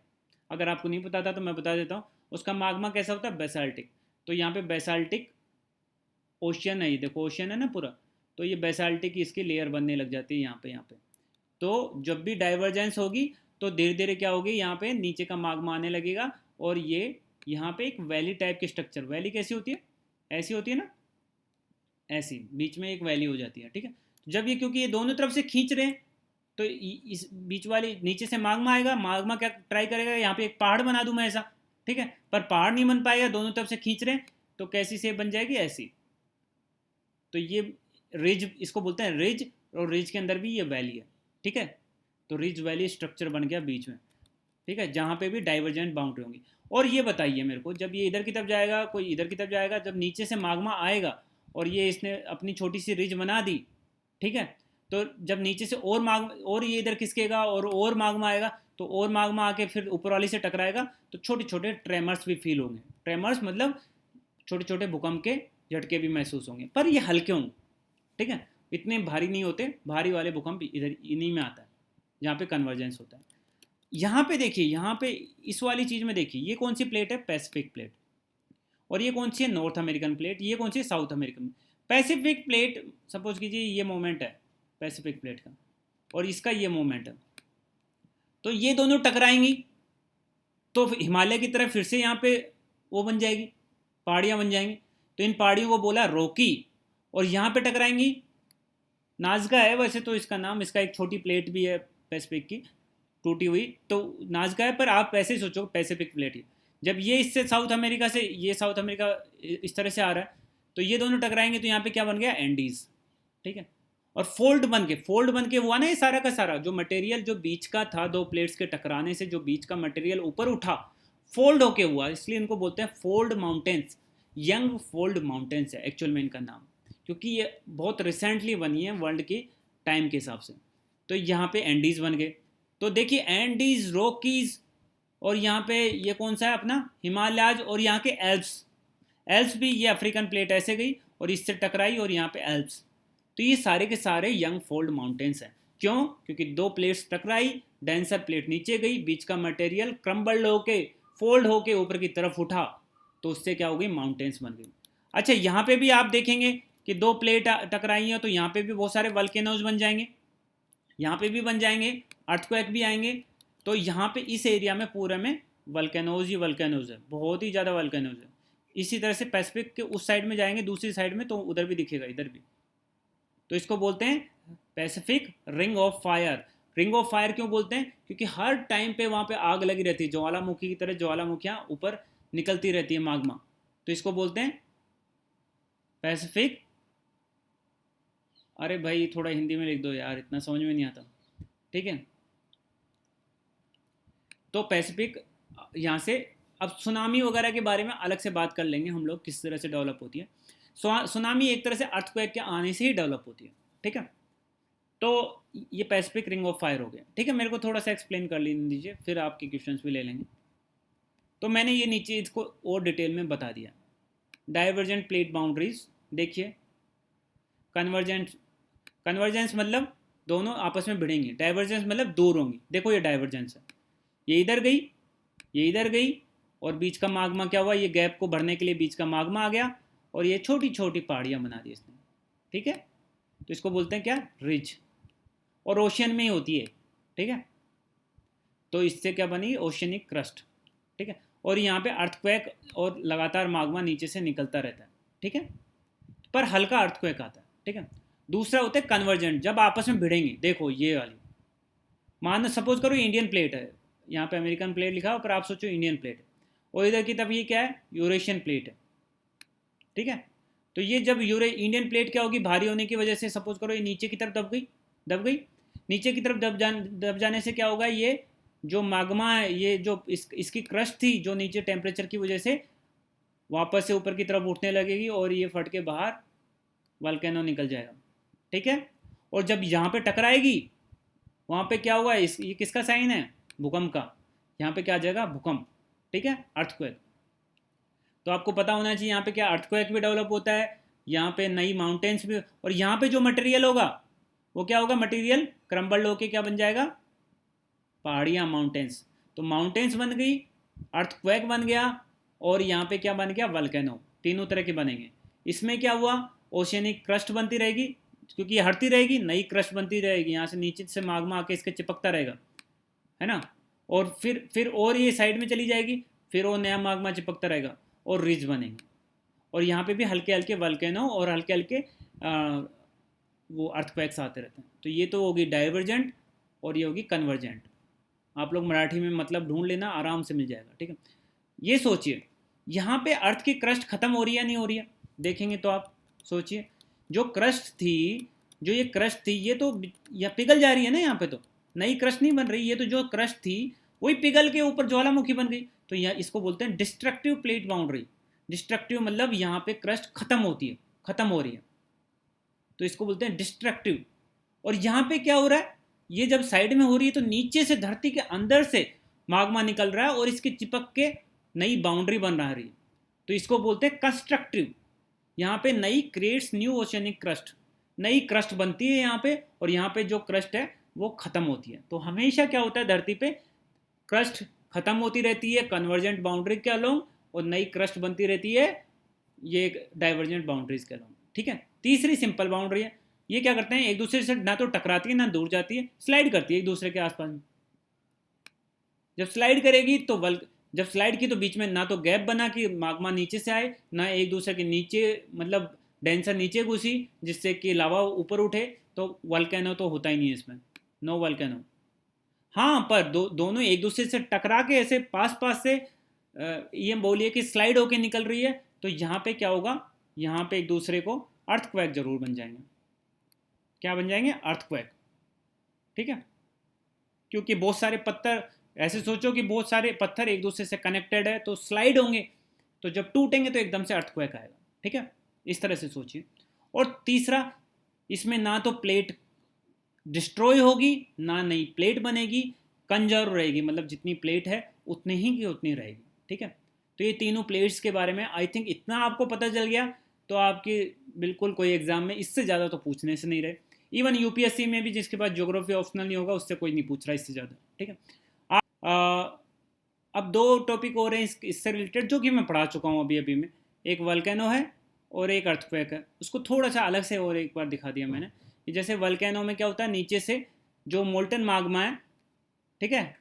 A: अगर आपको नहीं पता था तो मैं बता देता हूँ, उसका माग्मा कैसा होता है, बेसाल्टिक। तो यहाँ पे बेसाल्टिक ओशियन है, ये देखो ओशियन है ना पूरा, तो ये बेसाल्टिक की इसकी लेयर बनने लग जाती है यहाँ पे। तो जब भी डाइवर्जेंस होगी तो धीरे धीरे क्या होगी, यहाँ पे नीचे का माग्मा आने लगेगा, और ये यहाँ पे एक वैली टाइप की स्ट्रक्चर, वैली कैसी होती है, ऐसी होती है ना, ऐसी बीच में एक वैली हो जाती है। ठीक है, जब ये, क्योंकि ये दोनों तरफ से खींच रहे हैं, तो इस बीच वाली नीचे से माग्मा आएगा, माग्मा क्या ट्राई करेगा, यहाँ पे एक पहाड़ बना दूं मैं ऐसा। ठीक है, पर पहाड़ नहीं बन पाएगा, दोनों तरफ से खींच रहे हैं, तो कैसी शेप बन जाएगी, ऐसी। तो ये रिज, इसको बोलते हैं रिज, और रिज के अंदर भी ये वैली है। ठीक है, तो रिज वैली स्ट्रक्चर बन गया बीच में। ठीक है, जहाँ पे भी डाइवर्जेंट बाउंड्री होंगी। और ये बताइए मेरे को, जब ये इधर की तरफ जाएगा, कोई इधर की तरफ जाएगा, जब नीचे से माग्मा आएगा और ये इसने अपनी छोटी सी रिज बना दी, ठीक है, तो जब नीचे से और ये इधर खिसकेगा और माग्मा आएगा, तो और माग्मा आके फिर ऊपर वाली से टकराएगा, तो छोटे छोटे ट्रेमर्स भी फील होंगे। ट्रेमर्स मतलब छोटे छोटे भूकंप के झटके भी महसूस होंगे, पर ये हल्के होंगे। ठीक है, इतने भारी नहीं होते, भारी वाले भूकंप इधर इन्हीं में आता है जहाँ पे कन्वर्जेंस होता है। यहाँ पे देखिए, यहाँ पे इस वाली चीज़ में देखिए, ये कौन सी प्लेट है, पैसिफिक प्लेट, और ये कौन सी है, नॉर्थ अमेरिकन प्लेट, ये कौन सी है, south American. Pacific plate, suppose कीजिए ये मोमेंट है पैसिफिक प्लेट का, और इसका ये मोमेंट है, तो ये दोनों टकराएंगी, तो हिमालय की तरफ फिर से यहाँ पे वो बन जाएगी, पहाड़ियाँ बन जाएंगी। तो इन पहाड़ियों को बोला रॉकी, और यहाँ पे टकराएंगी, नाजका है वैसे तो इसका नाम, इसका एक छोटी प्लेट भी है पैसिफिक की, टूटी हुई, तो नाजका है, पर आप ऐसे ही सोचो पैसिफिक प्लेट ही। जब ये इससे साउथ अमेरिका से, ये साउथ अमेरिका इस तरह से आ रहा है, तो ये दोनों टकराएंगे, तो यहाँ पे क्या बन गया, एंडीज। ठीक है, और फोल्ड बन के हुआ ना, ये सारा का सारा जो मटेरियल जो बीच का था, दो प्लेट्स के टकराने से जो बीच का मटेरियल ऊपर उठा, फोल्ड होके हुआ, इसलिए इनको बोलते हैं fold mountains. Young fold mountains है एक्चुअल में इनका नाम, क्योंकि ये बहुत रिसेंटली बनी है वर्ल्ड की टाइम के हिसाब से। तो यहाँ पे एंडीज बन गए, तो देखिए एंडीज, रॉकीज, और यहाँ पे ये कौन सा है अपना, हिमालयाज, और यहाँ के एल्प्स भी, ये अफ्रीकन प्लेट ऐसे गई और इससे टकराई, और यहाँ पे एल्प्स। तो ये सारे के सारे यंग फोल्ड माउंटेन्स हैं, क्यों? क्योंकि दो प्लेट्स टकराई, डेंसर प्लेट नीचे गई, बीच का मटेरियल क्रम्बल्ड होके फोल्ड होके ऊपर की तरफ उठा, तो उससे क्या हो गई? माउंटेन्स बन गई। अच्छा, यहाँ पे भी आप देखेंगे कि दो प्लेट टकराई हैं, तो यहाँ पे भी बहुत सारे वल्केनोज बन जाएंगे, यहाँ पे भी बन जाएंगे, अर्थक्वेक भी आएंगे। तो यहाँ पे इस एरिया में पूरे में वल्केनोज ही वल्केनोज है, बहुत ही ज़्यादा वल्केनोज है। इसी तरह से पैसिफिक के उस साइड में जाएंगे, दूसरी साइड में, तो उधर भी दिखेगा, इधर भी। तो इसको बोलते हैं Pacific ring of fire. Ring of fire क्यों बोलते हैं? क्योंकि हर टाइम पे वहाँ पे आग लगी रहती है, ज्वालामुखी की तरह ज्वालामुखियाँ ऊपर निकलती रहती है, माग्मा। तो इसको बोलते हैं पैसिफिक। अरे भाई थोड़ा हिंदी में लिख दो यार, इतना समझ में नहीं आता, ठीक है। तो पैसिफिक यहाँ से, अब सुनामी वगैरह के बारे में अलग से बात कर लेंगे हम लोग, किस तरह से डेवलप होती है। सुनामी एक तरह से अर्थक्वेक के आने से ही डेवलप होती है, ठीक है। तो ये पैसिफिक रिंग ऑफ फायर हो गया, ठीक है। मेरे को थोड़ा सा एक्सप्लेन कर लीजिए, फिर आपके क्वेश्चंस भी ले लेंगे। तो मैंने ये नीचे इसको और डिटेल में बता दिया। डाइवर्जेंट प्लेट बाउंड्रीज देखिए, कन्वर्जेंट, कन्वर्जेंस मतलब दोनों आपस में भिड़ेंगे, डाइवर्जेंस मतलब दूर होंगी। देखो ये डाइवर्जेंस है, ये इधर गई, ये इधर गई, और बीच का मागमा क्या हुआ? ये गैप को भरने के लिए बीच का मागमा आ गया, और ये छोटी छोटी पहाड़ियाँ बना दी इसने, ठीक है। तो इसको बोलते हैं क्या? रिज। और ओशियन में ही होती है, ठीक है। तो इससे क्या बनी? ओशियनिक क्रस्ट, ठीक है। और यहाँ पे अर्थक्वेक और लगातार मागमा नीचे से निकलता रहता है, ठीक है, पर हल्का अर्थक्वेक आता है, ठीक है। दूसरा होता है कन्वर्जेंट, जब आपस में भिड़ेंगे। देखो ये वाली, मान सपोज करो इंडियन प्लेट है, यहाँ पे अमेरिकन प्लेट लिखा हो, पर आप सोचो इंडियन प्लेट है, और इधर की तरफ ये क्या है? यूरेशियन प्लेट है, ठीक है। तो ये जब इंडियन प्लेट क्या होगी? भारी होने की वजह से सपोज करो ये नीचे की तरफ दब गई, दब गई। नीचे की तरफ दब जाने से क्या होगा? ये जो माग्मा है, ये जो इसकी क्रस्ट थी, जो नीचे टेम्परेचर की वजह से वापस से ऊपर की तरफ उठने लगेगी, और ये फट के बाहर वल्केनो निकल जाएगा, ठीक है। और जब यहाँ पे टकराएगी, वहाँ पे क्या हुआ? ये किसका साइन है? भूकंप का। यहाँ पे क्या आ जाएगा? भूकंप, ठीक है, अर्थक्वेक। तो आपको पता होना चाहिए यहाँ पे क्या अर्थक्वेक भी डेवलप होता है, यहाँ पे नई माउंटेन्स भी। और यहाँ पे जो मटेरियल होगा वो क्या होगा? मटेरियल क्रम्बल्ड होके क्या बन जाएगा? पहाड़ियाँ, माउंटेन्स। तो माउंटेन्स बन गई, अर्थक्वेक बन गया, और यहाँ पे क्या बन गया? वल्केनो। तीनों तरह के बनेंगे। इसमें क्या हुआ? ओशियनिक क्रस्ट बनती रहेगी, क्योंकि ये हटती रहेगी, नई क्रस्ट बनती रहेगी, यहाँ से नीचे से मागमा आके इसके चिपकता रहेगा, है ना। और फिर और ये साइड में चली जाएगी, फिर वो नया मागमा चिपकता रहेगा, और रिज बनेंगे। और यहाँ पे भी हल्के हल्के वल्केनो और हल्के हल्के वो अर्थक्वेक्स आते रहते हैं। तो ये तो होगी डाइवर्जेंट, और ये होगी कन्वर्जेंट। आप लोग मराठी में मतलब ढूंढ लेना, आराम से मिल जाएगा, ठीक है। ये सोचिए, यहाँ पे अर्थ की क्रस्ट खत्म हो रही है नहीं हो रही है? देखेंगे तो आप सोचिए, जो क्रस्ट थी, जो ये क्रस्ट थी, ये तो या पिघल जा रही है ना, यहाँ पे तो नई क्रस्ट नहीं बन रही, ये तो जो क्रस्ट थी वही पिघल के ऊपर ज्वालामुखी बन गई। तो यह इसको बोलते हैं डिस्ट्रक्टिव प्लेट बाउंड्री। डिस्ट्रक्टिव मतलब यहाँ पे क्रस्ट खत्म होती है, खत्म हो रही है, तो इसको बोलते हैं डिस्ट्रक्टिव। और यहाँ पे क्या हो रहा है? ये जब साइड में हो रही है, तो नीचे से धरती के अंदर से माग्मा निकल रहा है, और इसके चिपक के नई बाउंड्री बन रही है, तो इसको बोलते हैं कंस्ट्रक्टिव। यहाँ पे नई क्रिएट्स न्यू ओशियनिक क्रस्ट, नई क्रस्ट बनती है यहाँ पे, और यहाँ पे जो क्रस्ट है वो खत्म होती है। तो हमेशा क्या होता है? धरती पे क्रस्ट खत्म होती रहती है कन्वर्जेंट बाउंड्री के अलोंग, और नई क्रस्ट बनती रहती है ये डाइवर्जेंट बाउंड्रीज के अलोंग, ठीक है। तीसरी सिंपल बाउंड्री है, ये क्या करते हैं? एक दूसरे से ना तो टकराती है ना दूर जाती है, स्लाइड करती है एक दूसरे के आसपास में। जब स्लाइड करेगी तो जब स्लाइड की तो बीच में ना तो गैप बना कि माग्मा नीचे से आए, ना एक दूसरे के नीचे मतलब डेंसर नीचे घुसी जिससे कि लावा ऊपर उठे, तो वल्केनो तो होता ही नहीं है इसमें, नो वल्केनो। हाँ, पर दोनों एक दूसरे से टकरा के ऐसे पास पास से ये बोलिए कि स्लाइड होके निकल रही है, तो यहाँ पे क्या होगा? यहाँ पे एक दूसरे को अर्थक्वेक जरूर बन जाएंगे। क्या बन जाएंगे? अर्थक्वेक, ठीक है। क्योंकि बहुत सारे पत्थर, ऐसे सोचो कि बहुत सारे पत्थर एक दूसरे से कनेक्टेड है, तो स्लाइड होंगे, तो जब टूटेंगे तो एकदम से अर्थक्वेक आएगा, ठीक है। इस तरह से सोचिए। और तीसरा, इसमें ना तो प्लेट डिस्ट्रॉय होगी, ना नई प्लेट बनेगी, कंजर्व रहेगी, मतलब जितनी प्लेट है उतनी ही की उतनी रहेगी, ठीक है। तो ये तीनों प्लेट्स के बारे में आई थिंक इतना आपको पता चल गया, तो आपके बिल्कुल कोई एग्जाम में इससे ज़्यादा तो पूछने से नहीं रहे। इवन यूपीएससी में भी जिसके पास ज्योग्राफी ऑप्शनल नहीं होगा उससे कोई नहीं पूछ रहा इससे ज़्यादा, ठीक है। अब दो टॉपिक और हैं इससे रिलेटेड जो कि मैं पढ़ा चुका हूँ अभी अभी में। एक वल्केनो है और एक अर्थक्वेक है। उसको थोड़ा सा अलग से और एक बार दिखा दिया मैंने कि जैसे वल्केनो में क्या होता है, नीचे से जो मोल्टन माग्मा है, ठीक है,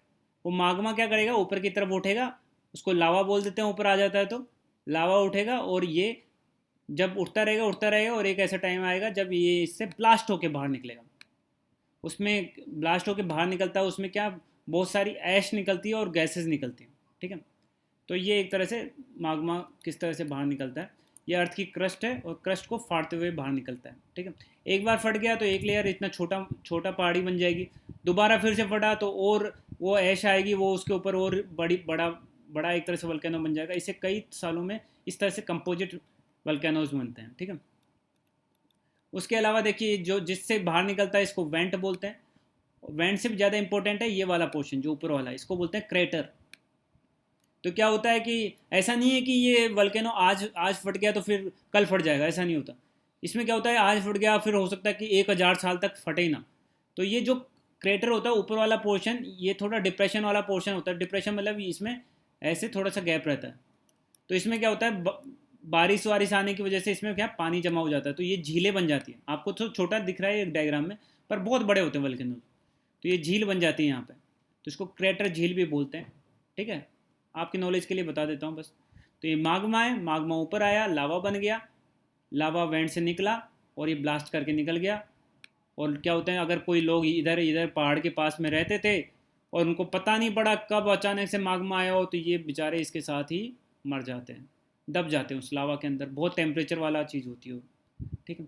A: वो माग्मा क्या करेगा, ऊपर की तरफ उठेगा, उसको लावा बोल देते हैं, ऊपर आ जाता है तो लावा उठेगा, और ये जब उठता रहेगा और एक ऐसा टाइम आएगा जब ये इससे ब्लास्ट होके बाहर निकलेगा। उसमें ब्लास्ट होके बाहर निकलता है, उसमें क्या बहुत सारी ऐश निकलती है और गैसेस निकलती हैं, ठीक है। तो ये एक तरह से माग्मा किस तरह से बाहर निकलता है, ये अर्थ की क्रस्ट है और क्रस्ट को फाड़ते हुए बाहर निकलता है, ठीक है। एक बार फट गया तो एक लेयर इतना छोटा छोटा पहाड़ी बन जाएगी, दोबारा फिर से फटा तो और वो ऐश आएगी, वो उसके ऊपर और बड़ा बड़ा एक तरह से वल्केनो बन जाएगा। इसे कई सालों में इस तरह से कंपोजिट वल्केनोज बनते हैं, ठीक है। उसके अलावा देखिए जो जिससे बाहर निकलता है इसको वेंट बोलते हैं। वेंट से भी ज़्यादा इंपॉर्टेंट है ये वाला पोर्शन जो ऊपर वाला है, इसको बोलते हैं क्रेटर। तो क्या होता है कि ऐसा नहीं है कि ये वल्केनो आज फट गया तो फिर कल फट जाएगा, ऐसा नहीं होता। इसमें क्या होता है, आज फट गया फिर हो सकता है कि 1000 साल तक फटे ही ना। तो ये जो क्रेटर होता है ऊपर वाला पोर्शन, ये थोड़ा डिप्रेशन वाला पोर्शन होता है। डिप्रेशन मतलब इसमें ऐसे थोड़ा सा गैप रहता है। तो इसमें क्या होता है, बारिश वारिश आने की वजह से इसमें क्या पानी जमा हो जाता है, तो ये झीलें बन जाती हैं। आपको तो छोटा दिख रहा है एक डायग्राम में, पर बहुत बड़े होते हैं वल्केनो। तो ये झील बन जाती है यहाँ पे, तो इसको क्रेटर झील भी बोलते हैं, ठीक है। आपकी नॉलेज के लिए बता देता हूँ बस। तो ये माग्मा है, माग्मा ऊपर आया, लावा बन गया, लावा वेंट से निकला और ये ब्लास्ट करके निकल गया। और क्या होता है, अगर कोई लोग इधर इधर पहाड़ के पास में रहते थे और उनको पता नहीं पड़ा कब अचानक से माग्मा आया हो, तो ये बेचारे इसके साथ ही मर जाते हैं, दब जाते हैं उस लावा के अंदर। बहुत टेम्परेचर वाला चीज़ होती है, ठीक है।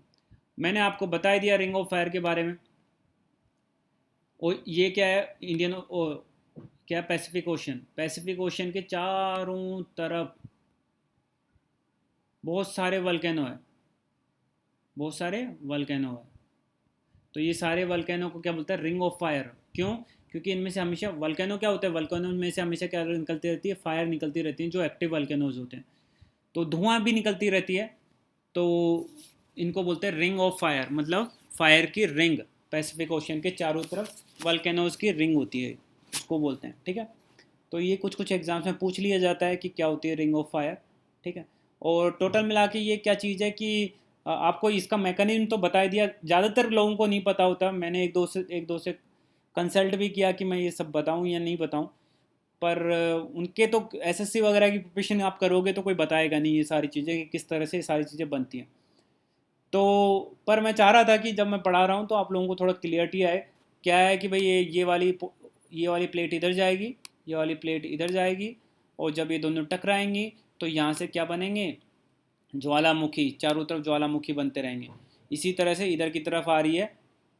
A: मैंने आपको बता दिया रिंग ऑफ फायर के बारे में। और ये क्या है, क्या पैसिफिक ओशन। पैसिफिक ओशन के चारों तरफ बहुत सारे वल्केनो है, बहुत सारे वल्केनो है। तो ये सारे वल्केनो को क्या बोलते हैं, रिंग ऑफ फायर। क्यों? क्योंकि इनमें से हमेशा वल्केनो क्या होता है, वल्केनो में से हमेशा क्या निकलती रहती है, फायर निकलती रहती है, जो एक्टिव वल्केनोज होते हैं। तो धुआं भी निकलती रहती है, तो इनको बोलते हैं रिंग ऑफ फायर, मतलब फायर की रिंग। पैसिफिक ओशन के चारों तरफ वल्केनोज की रिंग होती है, उसको बोलते हैं, ठीक है। तो ये कुछ कुछ एग्जाम्स में पूछ लिया जाता है कि क्या होती है रिंग ऑफ फायर, ठीक है। और टोटल मिला के ये क्या चीज़ है कि आपको इसका मैकेनिज्म तो बता दिया, ज़्यादातर लोगों को नहीं पता होता। मैंने एक दो से कंसल्ट भी किया कि मैं ये सब बताऊं या नहीं बताऊं, पर उनके तो एसएससी वगैरह की प्रिपरेशन आप करोगे तो कोई बताएगा नहीं ये सारी चीज़ें कि किस तरह से ये सारी चीज़ें बनती हैं। तो पर मैं चाह रहा था कि जब मैं पढ़ा रहा हूँ तो आप लोगों को थोड़ा क्लियरिटी आए। क्या है कि भाई ये वाली प्लेट इधर जाएगी, ये वाली प्लेट इधर जाएगी, और जब ये दोनों टकराएंगी तो यहाँ से क्या बनेंगे, ज्वालामुखी। चारों तरफ ज्वालामुखी बनते रहेंगे। इसी तरह से इधर की तरफ आ रही है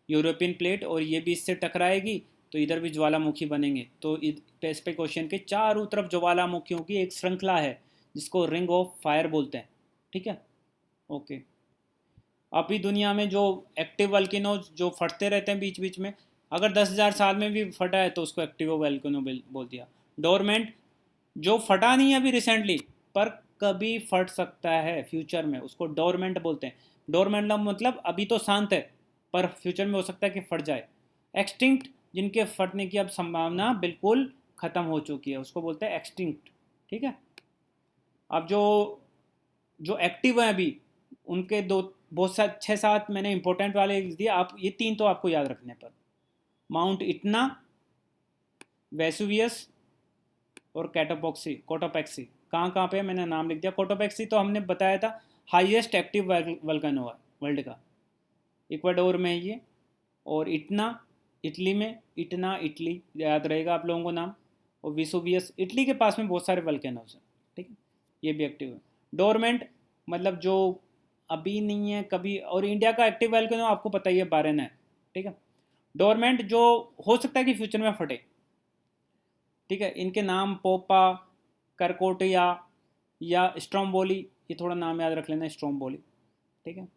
A: यूरोपियन प्लेट और ये भी इससे टकराएगी तो इधर भी ज्वालामुखी बनेंगे। तो पैसिफिक ओशन के चारों तरफ ज्वालामुखियों की एक श्रृंखला है जिसको रिंग ऑफ फायर बोलते हैं, ठीक है। ओके, अभी दुनिया में जो एक्टिव वल्केनो जो फटते रहते हैं बीच बीच में, अगर 10,000 साल में भी फटा है तो उसको एक्टिव वल्केनो बोल दिया। डोरमेंट जो फटा नहीं है अभी रिसेंटली, पर कभी फट सकता है फ्यूचर में, उसको डोरमेंट बोलते हैं। डोरमेंट मतलब अभी तो शांत है पर फ्यूचर में हो सकता है कि फट जाए। एक्सटिंक्ट, जिनके फटने की अब संभावना बिल्कुल ख़त्म हो चुकी है, उसको बोलते हैं एक्सटिंक्ट, ठीक है। अब जो जो एक्टिव है अभी, उनके दो बहुत सा 6-7 मैंने इंपॉर्टेंट वाले लिख दिए। आप ये 3 तो आपको याद रखने पर, माउंट इटना, वेसुवियस और कोटोपैक्सी। कहाँ कहाँ पे मैंने नाम लिख दिया। कोटोपैक्सी तो हमने बताया था हाईएस्ट एक्टिव वल्केनो है वर्ल्ड का, इक्वाडोर में है ये। और इटना इटली में, इटना इटली याद रहेगा आप लोगों को नाम। और विसुवियस इटली के पास में बहुत सारे वल्केनोज हैं, ठीक है, ये भी एक्टिव है। डोरमेंट मतलब जो अभी नहीं है कभी। और इंडिया का एक्टिव वल्केनो आपको पता ही है, बारेन है, ठीक है। डोरमेंट जो हो सकता है कि फ्यूचर में फटे, ठीक है। इनके नाम पोपा, करकोटिया या स्ट्रोम्बोली, ये थोड़ा नाम याद रख लेना, स्ट्रोम्बोली, ठीक है।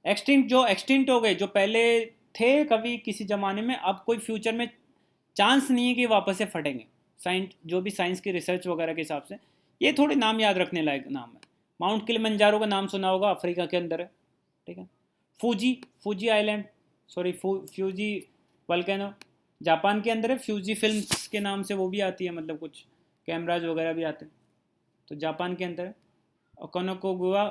A: एक्सटिंक्ट जो एक्सटिंक्ट हो गए, जो पहले थे कभी किसी ज़माने में, अब कोई फ्यूचर में चांस नहीं है कि वापस से फटेंगे। जो भी साइंस की रिसर्च वगैरह के हिसाब से ये थोड़े नाम याद रखने लायक नाम है। माउंट किलिमंजारो का नाम सुना होगा, अफ्रीका के अंदर है, ठीक है। Fuji island, sorry Fuji volcano Japan के अंदर है, फ्यूजी फिल्म्स के नाम से वो भी आती है, मतलब कुछ कैमराज वगैरह भी आते हैं, तो जापान के अंदर है। और कोनोकोगुआ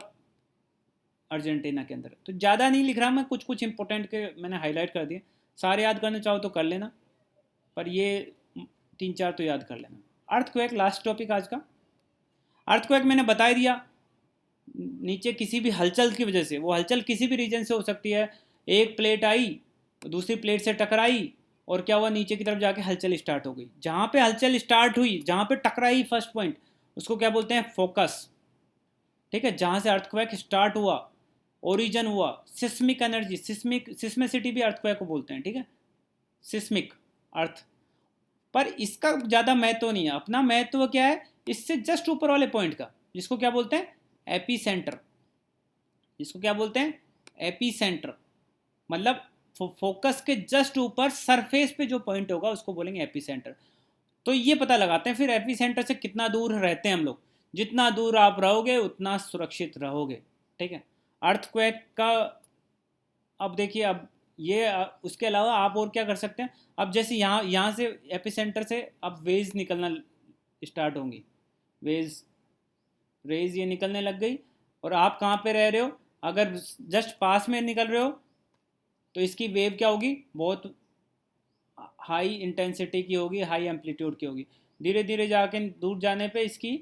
A: अर्जेंटीना के अंदर है। तो ज़्यादा नहीं लिख रहा मैं, कुछ कुछ इंपॉर्टेंट के मैंने हाईलाइट कर दिए, सारे याद करना चाहो तो कर लेना, पर ये 3-4 तो याद कर लेना। अर्थक्वेक लास्ट टॉपिक आज का। अर्थक्वेक मैंने बता ही दिया, नीचे किसी भी हलचल की वजह से, वो हलचल किसी भी रीजन से हो सकती है, एक प्लेट आई दूसरी प्लेट से टकराई और क्या हुआ, नीचे की तरफ जाके हलचल स्टार्ट हो गई। जहाँ पे हलचल स्टार्ट हुई, जहाँ पे टकराई फर्स्ट पॉइंट, उसको क्या बोलते हैं, फोकस। ठीक है, जहाँ से अर्थक्वेक स्टार्ट हुआ, ओरिजिन हुआ, सिस्मिक एनर्जी, सिस्मिसिटी भी अर्थक्वेक को बोलते हैं। ठीक है, सिस्मिक अर्थ, पर इसका ज़्यादा महत्व नहीं है। अपना महत्व क्या है, इससे जस्ट ऊपर वाले पॉइंट का, जिसको क्या बोलते हैं, एपी सेंटर। जिसको क्या बोलते हैं, एपी सेंटर, मतलब फोकस के जस्ट ऊपर सरफेस पे जो पॉइंट होगा उसको बोलेंगे एपी सेंटर। तो ये पता लगाते हैं फिर एपी सेंटर से कितना दूर रहते हैं हम लोग। जितना दूर आप रहोगे उतना सुरक्षित रहोगे। ठीक है, अर्थक्वेक का अब देखिए, अब ये उसके अलावा आप और क्या कर सकते हैं। अब जैसे यहाँ से एपिसेंटर से अब वेज निकलना स्टार्ट होंगी, वेज रेज ये निकलने लग गई, और आप कहाँ पे रह रहे हो, अगर जस्ट पास में निकल रहे हो तो इसकी वेव क्या होगी, बहुत हाई इंटेंसिटी की होगी, हाई एम्पलीट्यूड की होगी। धीरे धीरे जाके दूर जाने पे इसकी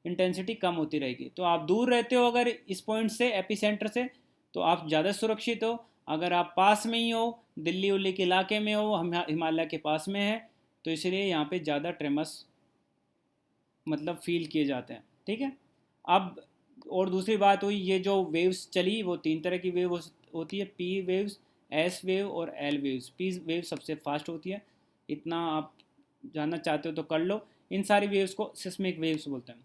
A: इंटेंसिटी कम होती रहेगी। तो आप दूर रहते हो अगर इस पॉइंट से, एपिसेंटर से, तो आप ज़्यादा सुरक्षित हो। अगर आप पास में ही हो, दिल्ली उल्ली के इलाके में हो, हम हिमालय के पास में है, तो इसलिए यहाँ पे ज़्यादा ट्रेमस मतलब फील किए जाते हैं। ठीक है, अब और दूसरी बात हुई, ये जो वेव्स चली वो 3 तरह की वेव होती है, पी वेव्स, एस वेव और एल वेव्स। पी वेव सबसे फास्ट होती है, इतना आप जानना चाहते हो तो कर लो। इन सारी वेव्स को सिस्मिक वेव्स बोलते हैं।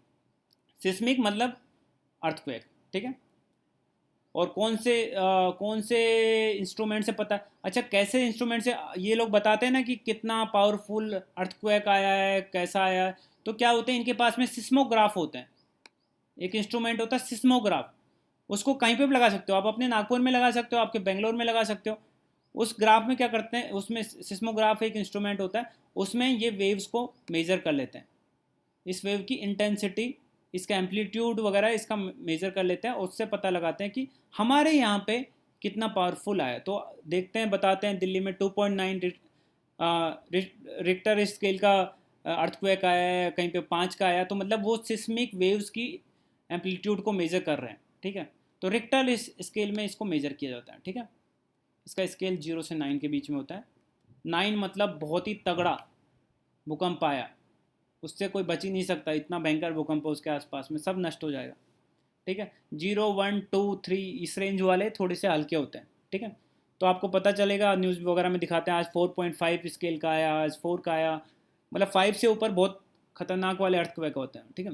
A: सिस्मिक मतलब अर्थक्वेक। ठीक है, और कौन से इंस्ट्रूमेंट से पता, अच्छा कैसे इंस्ट्रूमेंट से ये लोग बताते हैं ना कि कितना पावरफुल अर्थक्वेक आया है, कैसा आया है। तो क्या होते हैं, इनके पास में सिस्मोग्राफ होते हैं, एक इंस्ट्रूमेंट होता है सिस्मोग्राफ। उसको कहीं पे भी लगा सकते हो आप, अपने नागपुर में लगा सकते हो, आपके बेंगलोर में लगा सकते हो। उस ग्राफ में क्या करते हैं, उसमें सिस्मोग्राफ एक इंस्ट्रूमेंट होता है, उसमें ये वेव्स को मेज़र कर लेते हैं, इस वेव की इंटेंसिटी, इसका एम्पलीट्यूड वगैरह इसका मेज़र कर लेते हैं, उससे पता लगाते हैं कि हमारे यहाँ पे कितना पावरफुल आया। तो देखते हैं, बताते हैं दिल्ली में 2.9 रिक्टर स्केल का अर्थक्वेक आया है, कहीं पे 5 का आया, तो मतलब वो सिस्मिक वेव्स की एम्पलीट्यूड को मेज़र कर रहे हैं। ठीक है, तो रिक्टर इस स्केल में इसको मेज़र किया जाता है। ठीक है, इसका स्केल 0 से 9 के बीच में होता है। 9 मतलब बहुत ही तगड़ा भूकंप आया, उससे कोई बच ही नहीं सकता, इतना भयंकर भूकंप है उसके आसपास में, सब नष्ट हो जाएगा। ठीक है, 0, 1, 2, 3 इस रेंज वाले थोड़े से हल्के होते हैं। ठीक है, तो आपको पता चलेगा, न्यूज़ वगैरह में दिखाते हैं आज 4.5 स्केल का आया, आज 4 का आया, मतलब 5 से ऊपर बहुत खतरनाक वाले अर्थक्वेक होते हैं। ठीक है,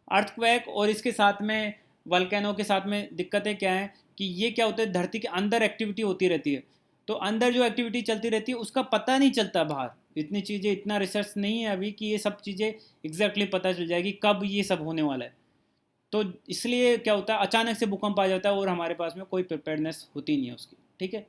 A: अर्थक्वेक और इसके साथ में वल्केनो के साथ में दिक्कतें क्या हैं कि ये क्या होता है, धरती के अंदर एक्टिविटी होती रहती है, तो अंदर जो एक्टिविटी चलती रहती है उसका पता नहीं चलता बाहर। इतनी चीज़ें, इतना रिसर्च नहीं है अभी कि ये सब चीज़ें एग्जैक्टली पता चल जाएगी कब ये सब होने वाला है। तो इसलिए क्या होता है, अचानक से भूकंप आ जाता है और हमारे पास में कोई प्रिपेयर्डनेस होती नहीं है उसकी। ठीक है,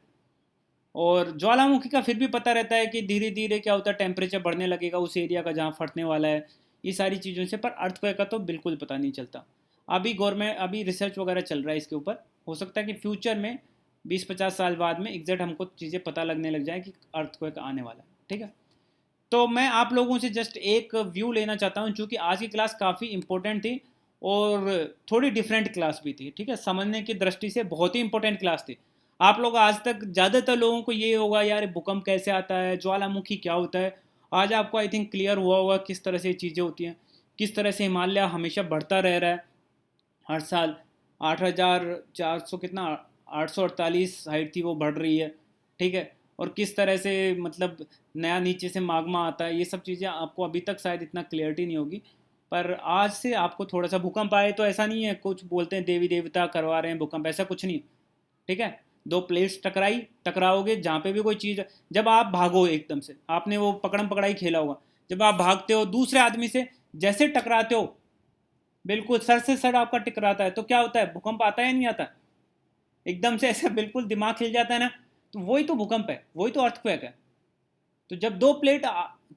A: और ज्वालामुखी का फिर भी पता रहता है कि धीरे धीरे क्या होता है, टेम्परेचर बढ़ने लगेगा उस एरिया का जहाँ फटने वाला है, ये सारी चीज़ों से। पर अर्थक्वेक का तो बिल्कुल पता नहीं चलता। अभी गवर्नमेंट, अभी रिसर्च वगैरह चल रहा है इसके ऊपर, हो सकता है कि फ्यूचर में 20-50 साल बाद में एग्जैक्ट हमको चीज़ें पता लगने लग जाए कि अर्थक्वेक आने वाला है। ठीक है, तो मैं आप लोगों से जस्ट एक व्यू लेना चाहता हूँ, चूँकि आज की क्लास काफ़ी इंपॉर्टेंट थी और थोड़ी डिफरेंट क्लास भी थी। ठीक है, समझने की दृष्टि से बहुत ही इंपॉर्टेंट क्लास थी। आप लोग आज तक ज़्यादातर लोगों को ये होगा, यार भूकंप कैसे आता है, ज्वालामुखी क्या होता है। आज आपको आई थिंक क्लियर हुआ होगा किस तरह से ये चीज़ें होती हैं, किस तरह से हिमालय हमेशा बढ़ता रह रहा है हर साल। 8,400 कितना, 848 हाइट थी, वो बढ़ रही है। ठीक है, और किस तरह से मतलब नया नीचे से मागमा आता है, ये सब चीज़ें आपको अभी तक शायद इतना क्लियरिटी नहीं होगी। पर आज से आपको थोड़ा सा, भूकंप आए तो ऐसा नहीं है, कुछ बोलते हैं देवी देवता करवा रहे हैं भूकंप, ऐसा कुछ नहीं। ठीक है, दो प्लेट्स टकराओगे, जहाँ पे भी कोई चीज़, जब आप भागो एकदम से, आपने वो पकड़म पकड़ाई खेला होगा, जब आप भागते हो दूसरे आदमी से जैसे टकराते हो, बिल्कुल सर से सर आपका टकराता है, तो क्या होता है, भूकंप आता है या नहीं आता, एकदम से ऐसा बिल्कुल दिमाग हिल जाता है ना। तो वही तो भूकंप है, वही तो अर्थक्वेक है। तो जब दो प्लेट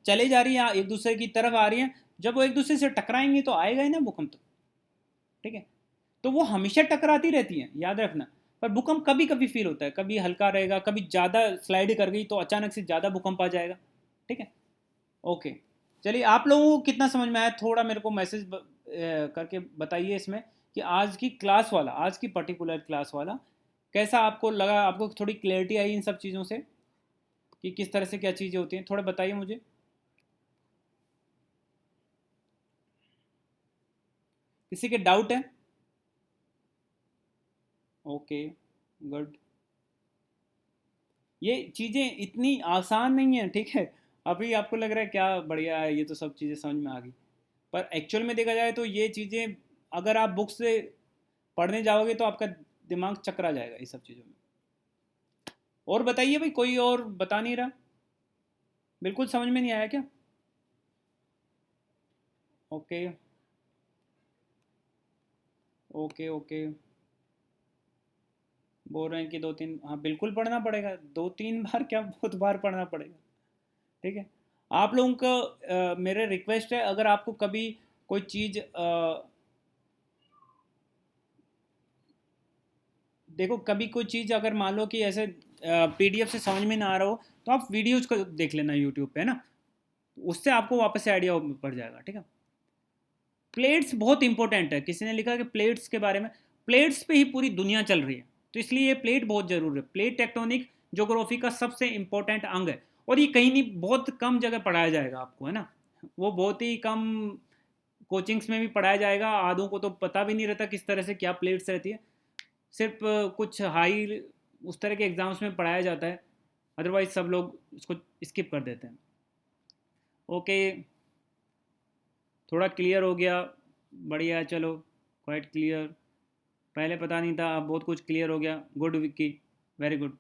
A: चले जा रही हैं एक दूसरे की तरफ आ रही हैं, जब वो एक दूसरे से टकराएंगी तो आएगा ही ना भूकंप। तो ठीक है, तो वो हमेशा टकराती रहती हैं, याद रखना। पर भूकंप कभी कभी फील होता है, कभी हल्का रहेगा, कभी ज़्यादा स्लाइड कर गई तो अचानक से ज़्यादा भूकंप आ जाएगा। ठीक है, ओके। चलिए, आप लोगों को कितना समझ में आया, थोड़ा मेरे को मैसेज करके बताइए इसमें कि आज की क्लास वाला, आज की पर्टिकुलर क्लास वाला कैसा आपको लगा, आपको थोड़ी क्लैरिटी आई इन सब चीज़ों से कि किस तरह से क्या चीज़ें होती हैं, थोड़ा बताइए मुझे। किसी के डाउट है? Okay, good. ये चीज़ें इतनी आसान नहीं है, ठीक है। अभी आपको लग रहा है क्या बढ़िया है, ये तो सब चीज़ें समझ में आ गई। पर एक्चुअल में देखा जाए तो ये चीज़ें अगर आप बुक से पढ़ने जाओगे तो आपका दिमाग चकरा जाएगा ये सब चीज़ों में। और बताइए भाई, कोई और बता नहीं रहा, बिल्कुल समझ में नहीं आया क्या? ओके ओके ओके, बोल रहे हैं कि दो तीन, हाँ बिल्कुल पढ़ना पड़ेगा, दो तीन बार क्या, बहुत बार पढ़ना पड़ेगा। ठीक है, आप लोगों को मेरे रिक्वेस्ट है, अगर आपको कभी कोई चीज़ देखो, कभी कोई चीज़ अगर मान लो कि ऐसे पीडीएफ से समझ में ना आ रहा हो, तो आप वीडियोज़ को देख लेना यूट्यूब पे, है ना। उससे आपको वापस से आइडिया पड़ जाएगा। ठीक है, प्लेट्स बहुत इंपॉर्टेंट है, किसी ने लिखा कि प्लेट्स के बारे में, प्लेट्स पे ही पूरी दुनिया चल रही है, तो इसलिए ये प्लेट बहुत ज़रूरी है। प्लेट टेक्टोनिक ज्योग्राफी का सबसे इंपॉर्टेंट अंग है, और ये कहीं नहीं, बहुत कम जगह पढ़ाया जाएगा आपको, है ना। वो बहुत ही कम कोचिंग्स में भी पढ़ाया जाएगा, आधों को तो पता भी नहीं रहता किस तरह से क्या प्लेट्स रहती है। सिर्फ कुछ हाई उस तरह के एग्ज़ाम्स में पढ़ाया जाता है, अदरवाइज सब लोग उसको स्किप कर देते हैं। ओके, थोड़ा क्लियर हो गया, बढ़िया, चलो, क्वाइट क्लियर। पहले पता नहीं था, अब बहुत कुछ क्लियर हो गया। Good Vicky, very good.